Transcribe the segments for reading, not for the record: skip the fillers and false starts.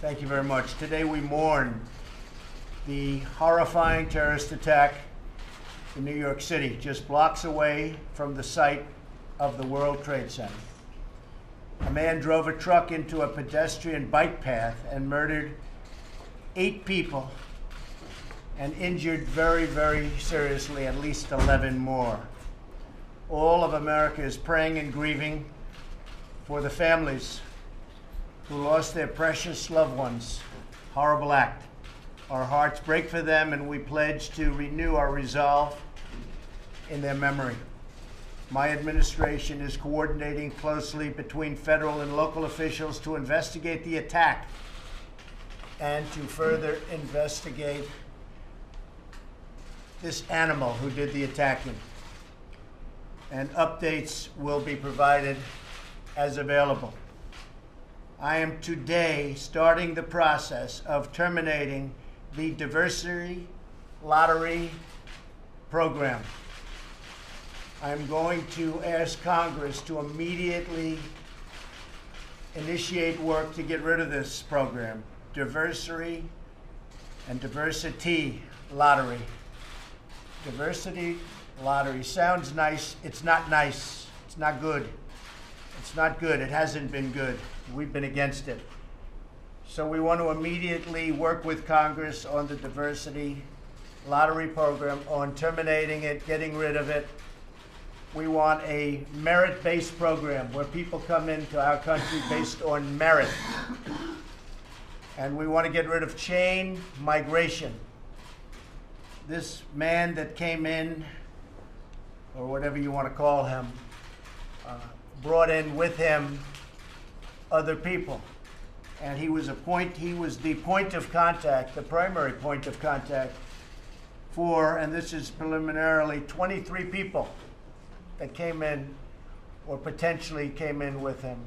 Thank you very much. Today we mourn the horrifying terrorist attack in New York City, just blocks away from the site of the World Trade Center. A man drove a truck into a pedestrian bike path and murdered 8 people and injured very, very seriously at least 11 more. All of America is praying and grieving for the families who lost their precious loved ones. Horrible act. Our hearts break for them, and we pledge to renew our resolve in their memory. My administration is coordinating closely between federal and local officials to investigate the attack and to further investigate this animal who did the attacking. And updates will be provided as available. I am today starting the process of terminating the diversity lottery program. I'm going to ask Congress to immediately initiate work to get rid of this program. Diversity and diversity lottery. Diversity lottery sounds nice. It's not nice. It's not good. It's not good. It hasn't been good. We've been against it. So we want to immediately work with Congress on the diversity lottery program, on terminating it, getting rid of it. We want a merit-based program where people come into our country based on merit. And we want to get rid of chain migration. This man that came in, or whatever you want to call him, brought in with him other people. And he was the point of contact, the primary point of contact for, and this is preliminarily, 23 people that came in or potentially came in with him.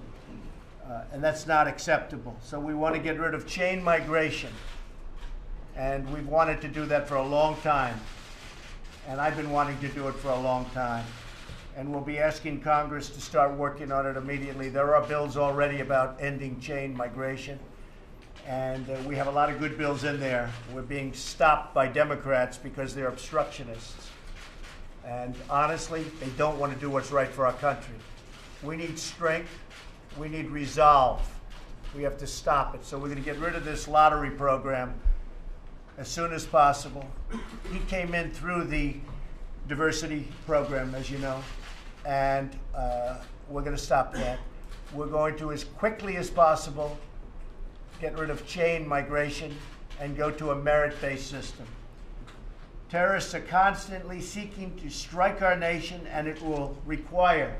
And that's not acceptable. So we want to get rid of chain migration. And we've wanted to do that for a long time. And I've been wanting to do it for a long time. And we'll be asking Congress to start working on it immediately. There are bills already about ending chain migration. And we have a lot of good bills in there. We're being stopped by Democrats because they're obstructionists. And honestly, they don't want to do what's right for our country. We need strength. We need resolve. We have to stop it. So we're going to get rid of this lottery program as soon as possible. He came in through the diversity program, as you know, and we're going to stop that. We're going to, as quickly as possible, get rid of chain migration and go to a merit-based system. Terrorists are constantly seeking to strike our nation, and it will require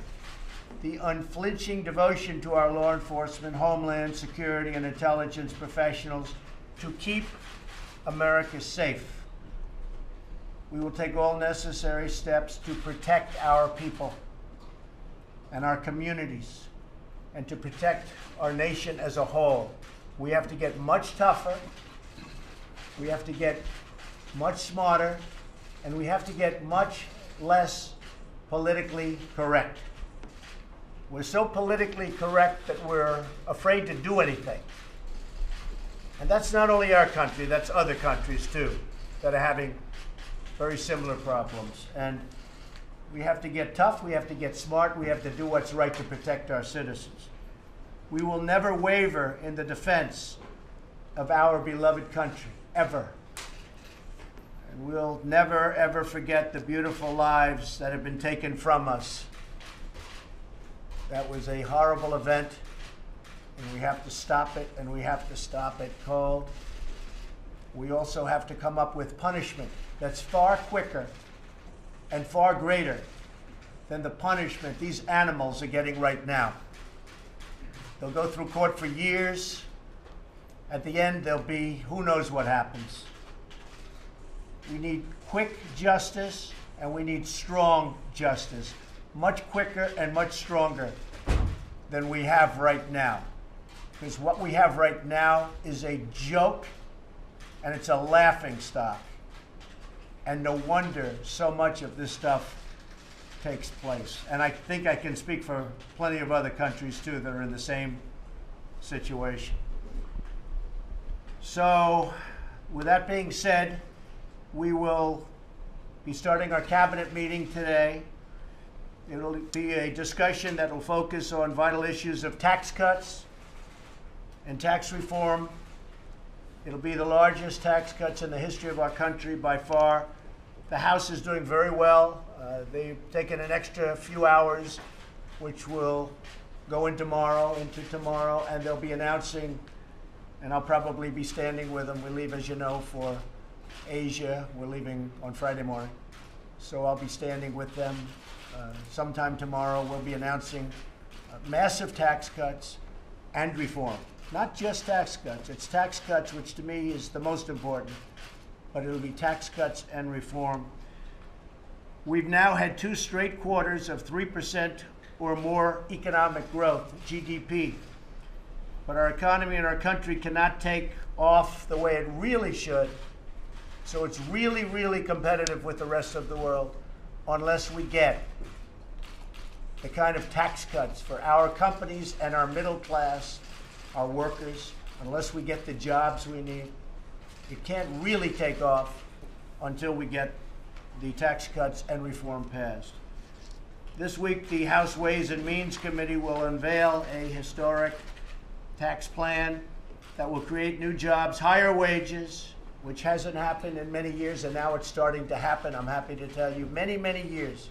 the unflinching devotion to our law enforcement, homeland security, and intelligence professionals to keep America safe. We will take all necessary steps to protect our people and our communities and to protect our nation as a whole. We have to get much tougher, we have to get much smarter, and we have to get much less politically correct. We're so politically correct that we're afraid to do anything. And that's not only our country, that's other countries too that are having very similar problems. And we have to get tough, we have to get smart, we have to do what's right to protect our citizens. We will never waver in the defense of our beloved country, ever. And we'll never, ever forget the beautiful lives that have been taken from us. That was a horrible event, and we have to stop it, and we have to stop it cold. We also have to come up with punishment that's far quicker and far greater than the punishment these animals are getting right now. They'll go through court for years. At the end, there'll be who knows what happens. We need quick justice, and we need strong justice. Much quicker and much stronger than we have right now. Because what we have right now is a joke, and it's a laughing stock. And no wonder so much of this stuff takes place. And I think I can speak for plenty of other countries, too, that are in the same situation. So, with that being said, we will be starting our cabinet meeting today. It'll be a discussion that will focus on vital issues of tax cuts and tax reform. It'll be the largest tax cuts in the history of our country by far. The House is doing very well. They've taken an extra few hours, which will go into tomorrow, and they'll be announcing, and I'll probably be standing with them. We leave, as you know, for Asia. We're leaving on Friday morning. So I'll be standing with them sometime tomorrow. We'll be announcing massive tax cuts and reform. Not just tax cuts. It's tax cuts, which to me is the most important, but it'll be tax cuts and reform. We've now had 2 straight quarters of 3% or more economic growth, GDP. But our economy and our country cannot take off the way it really should. So it's really, really competitive with the rest of the world unless we get the kind of tax cuts for our companies and our middle class, our workers, unless we get the jobs we need. It can't really take off until we get the tax cuts and reform passed. This week, the House Ways and Means Committee will unveil a historic tax plan that will create new jobs, higher wages, which hasn't happened in many years, and now it's starting to happen. I'm happy to tell you, many, many years.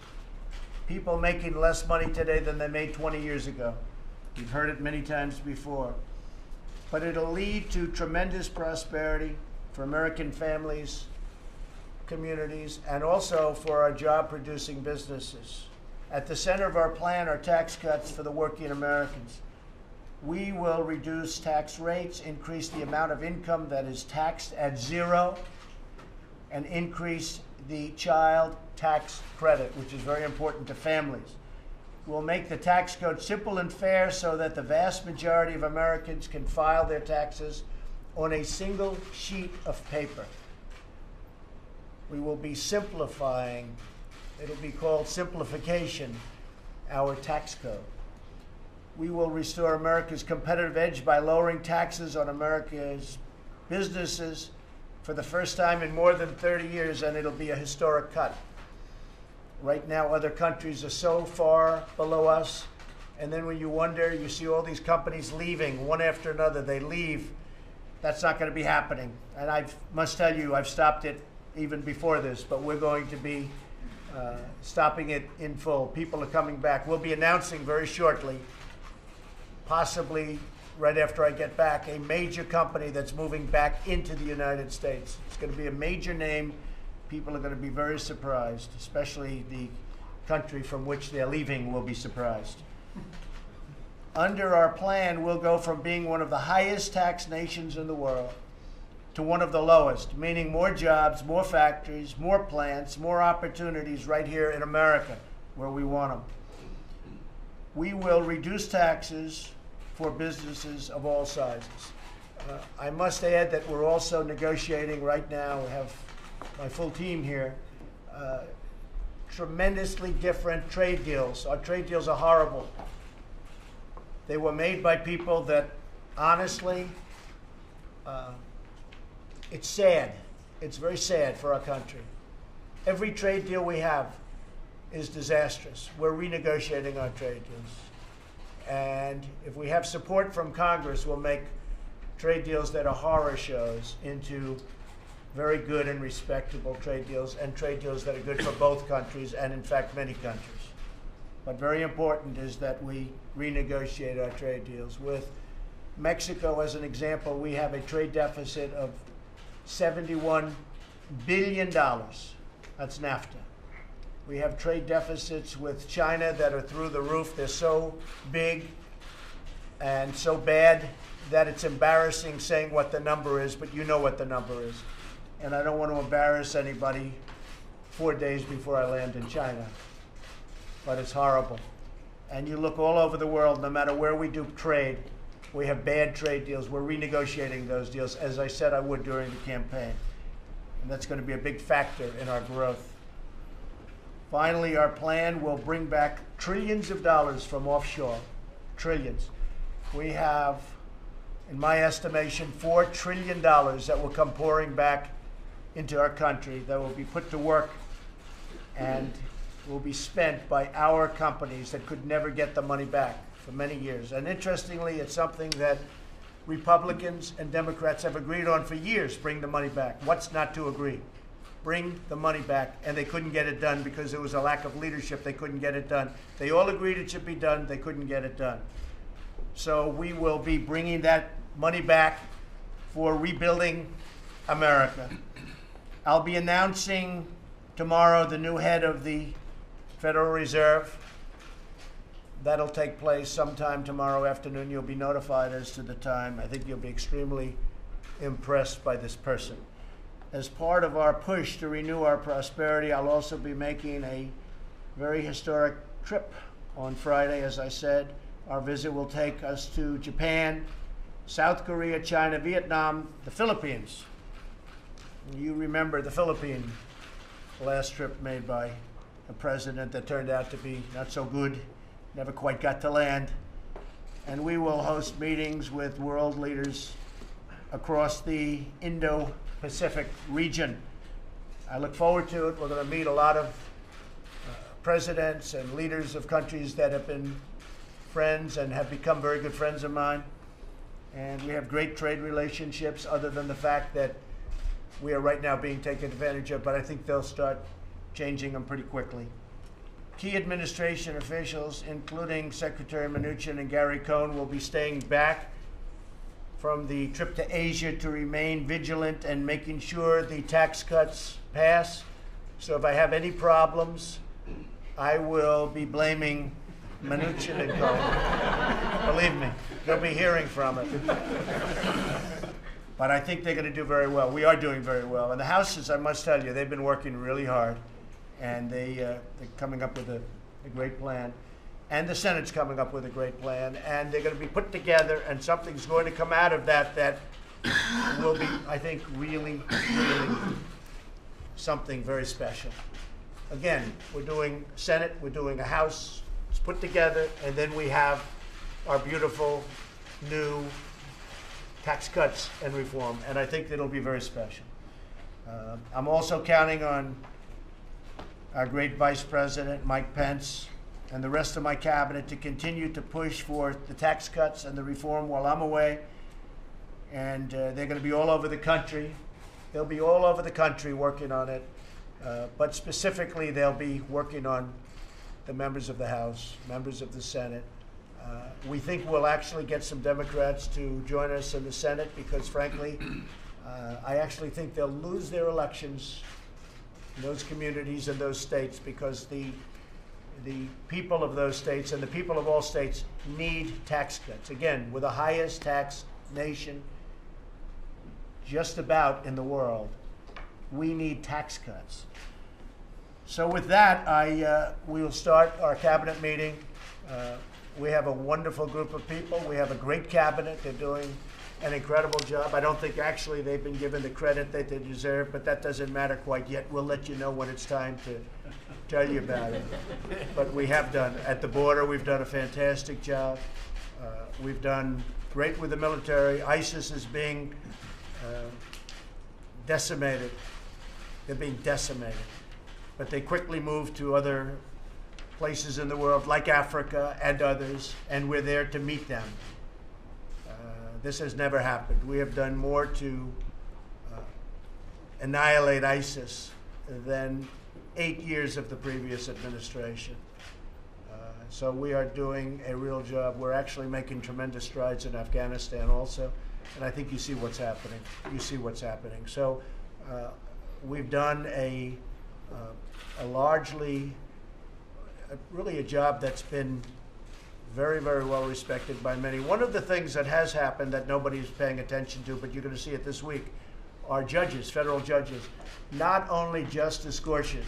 People making less money today than they made 20 years ago. You've heard it many times before. But it'll lead to tremendous prosperity for American families, communities, and also for our job-producing businesses. At the center of our plan are tax cuts for the working Americans. We will reduce tax rates, increase the amount of income that is taxed at zero, and increase the child tax credit, which is very important to families. We'll make the tax code simple and fair so that the vast majority of Americans can file their taxes on a single sheet of paper. We will be simplifying, it'll be called simplification, our tax code. We will restore America's competitive edge by lowering taxes on America's businesses for the first time in more than 30 years, and it'll be a historic cut. Right now, other countries are so far below us, and then when you wonder, you see all these companies leaving one after another. They leave. That's not going to be happening. And I must tell you, I've stopped it even before this, but we're going to be stopping it in full. People are coming back. We'll be announcing very shortly, possibly right after I get back, a major company that's moving back into the United States. It's going to be a major name. People are going to be very surprised, especially the country from which they're leaving will be surprised. Under our plan, we'll go from being one of the highest taxed nations in the world to one of the lowest, meaning more jobs, more factories, more plants, more opportunities right here in America, where we want them. We will reduce taxes for businesses of all sizes. I must add that we're also negotiating right now, we have my full team here, tremendously different trade deals. Our trade deals are horrible. They were made by people that, honestly, it's sad. It's very sad for our country. Every trade deal we have is disastrous. We're renegotiating our trade deals. And if we have support from Congress, we'll make trade deals that are horror shows into very good and respectable trade deals, and trade deals that are good for both countries and, in fact, many countries. But very important is that we renegotiate our trade deals. With Mexico, as an example, we have a trade deficit of $71 billion. That's NAFTA. We have trade deficits with China that are through the roof. They're so big and so bad that it's embarrassing saying what the number is, but you know what the number is. And I don't want to embarrass anybody 4 days before I land in China. But it's horrible. And you look all over the world, no matter where we do trade, we have bad trade deals. We're renegotiating those deals, as I said I would during the campaign. And that's going to be a big factor in our growth. Finally, our plan will bring back trillions of dollars from offshore. Trillions. We have in my estimation, $4 trillion that will come pouring back into our country, that will be put to work and will be spent by our companies that could never get the money back for many years. And interestingly, it's something that Republicans and Democrats have agreed on for years: bring the money back. What's not to agree? Bring the money back. And they couldn't get it done because there was a lack of leadership. They couldn't get it done. They all agreed it should be done. They couldn't get it done. So we will be bringing that money back for rebuilding America. I'll be announcing tomorrow the new head of the Federal Reserve. That'll take place sometime tomorrow afternoon. You'll be notified as to the time. I think you'll be extremely impressed by this person. As part of our push to renew our prosperity, I'll also be making a very historic trip on Friday. As I said, our visit will take us to Japan, South Korea, China, Vietnam, the Philippines. You remember the Philippines, the last trip made by a president that turned out to be not so good, never quite got to land. And we will host meetings with world leaders across the Indo-Pacific region. I look forward to it. We're going to meet a lot of presidents and leaders of countries that have been friends and have become very good friends of mine. And we have great trade relationships, other than the fact that we are right now being taken advantage of, but I think they'll start changing them pretty quickly. Key administration officials, including Secretary Mnuchin and Gary Cohn, will be staying back from the trip to Asia to remain vigilant and making sure the tax cuts pass. So if I have any problems, I will be blaming Mnuchin and Cohn. Believe me, you'll be hearing from it. But I think they're going to do very well. We are doing very well. And the Houses, I must tell you, they've been working really hard. And they're coming up with a great plan. And the Senate's coming up with a great plan. And they're going to be put together, and something's going to come out of that that will be, I think, really, really something very special. Again, we're doing Senate, we're doing a House. It's put together, and then we have our beautiful new tax cuts and reform, and I think it'll be very special. I'm also counting on our great Vice President, Mike Pence, and the rest of my cabinet to continue to push for the tax cuts and the reform while I'm away. And they're going to be all over the country. They'll be all over the country working on it, but specifically they'll be working on the members of the House, members of the Senate. We think we'll actually get some Democrats to join us in the Senate because, frankly, I actually think they'll lose their elections in those communities and those states because the people of those states and the people of all states need tax cuts. Again, we're the highest tax nation just about in the world. We need tax cuts. So with that, we will start our cabinet meeting. We have a wonderful group of people. We have a great cabinet. They're doing an incredible job. I don't think actually they've been given the credit that they deserve, but that doesn't matter quite yet. We'll let you know when it's time to tell you about it. But we have done. At the border, we've done a fantastic job. We've done great with the military. ISIS is being decimated. They're being decimated. But they quickly moved to other places in the world, like Africa and others, and we're there to meet them. This has never happened. We have done more to annihilate ISIS than 8 years of the previous administration. So we are doing a real job. We're actually making tremendous strides in Afghanistan also, and I think you see what's happening. You see what's happening. So we've done a largely, really a job that's been very, very well respected by many. One of the things that has happened that nobody's paying attention to, but you're going to see it this week, are judges, federal judges. Not only Justice Gorsuch,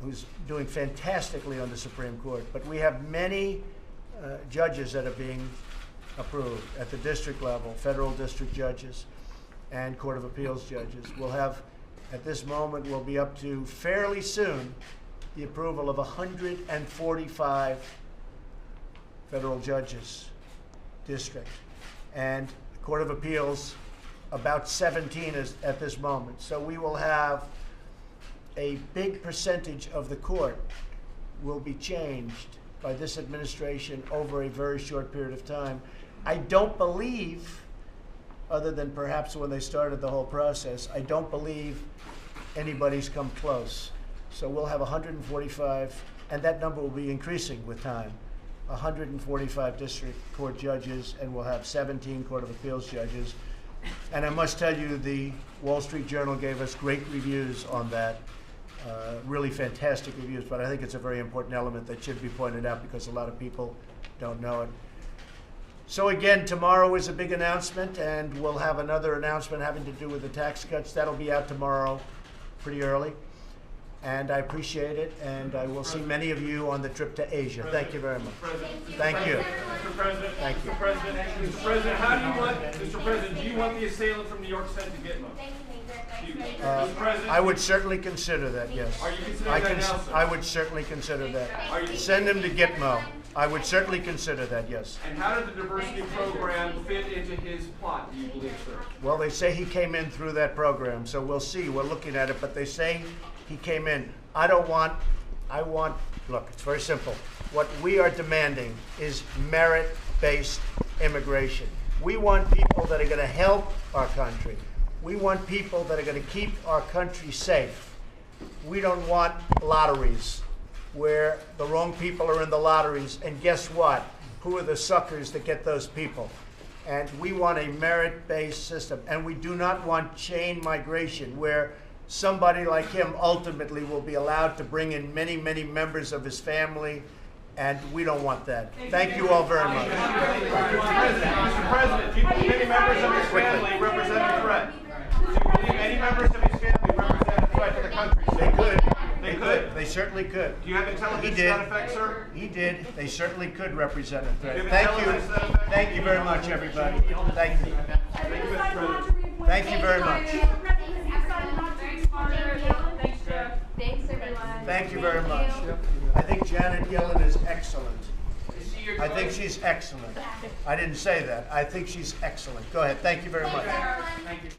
who's doing fantastically on the Supreme Court, but we have many judges that are being approved at the district level, federal district judges and Court of Appeals judges. We'll have, at this moment, we'll be up to fairly soon the approval of 145 federal judges district. And the Court of Appeals, about 17 is at this moment. So we will have a big percentage of the court will be changed by this administration over a very short period of time. I don't believe, other than perhaps when they started the whole process, I don't believe anybody's come close. So we'll have 145, and that number will be increasing with time, 145 district court judges, and we'll have 17 Court of Appeals judges. And I must tell you, the Wall Street Journal gave us great reviews on that, really fantastic reviews, but I think it's a very important element that should be pointed out because a lot of people don't know it. So again, tomorrow is a big announcement, and we'll have another announcement having to do with the tax cuts. That'll be out tomorrow pretty early. And I appreciate it, and I will see many of you on the trip to Asia. Thank you very much. Thank you. Mr. President, Thank you. Mr. President, how do you want, Mr. President, do you want the assailant from New York sent to Gitmo? Mr. President? I would certainly consider that, yes. Are you considering that now, sir? I would certainly consider that. Are you- Send him to Gitmo. I would certainly consider that, yes. And how did the diversity program fit into his plot, do you believe, sir? Well, they say he came in through that program, so we'll see. We're looking at it, but they say he came in. Look, it's very simple. What we are demanding is merit-based immigration. We want people that are going to help our country. We want people that are going to keep our country safe. We don't want lotteries where the wrong people are in the lotteries, and guess what? Who are the suckers that get those people? And we want a merit-based system, and we do not want chain migration where somebody like him ultimately will be allowed to bring in many, many members of his family, and we don't want that. Thank you all very much. Mr. President, do you believe any members of his family represent a threat? Do you believe any members of his family represent a threat to the country? They could. They could? They certainly could. Do you have intelligence He to did. that effect, sir? He did. They certainly could represent a threat. Give it Thank intelligence to that you. effect? Thank you very much, everybody. Thank you. Thank you, Mr. President. Thank you very much. Thanks, everyone. Thank you very much. I think Janet Yellen is excellent. I think she's excellent. I didn't say that. I think she's excellent. Go ahead. Thank you very much. Thank you.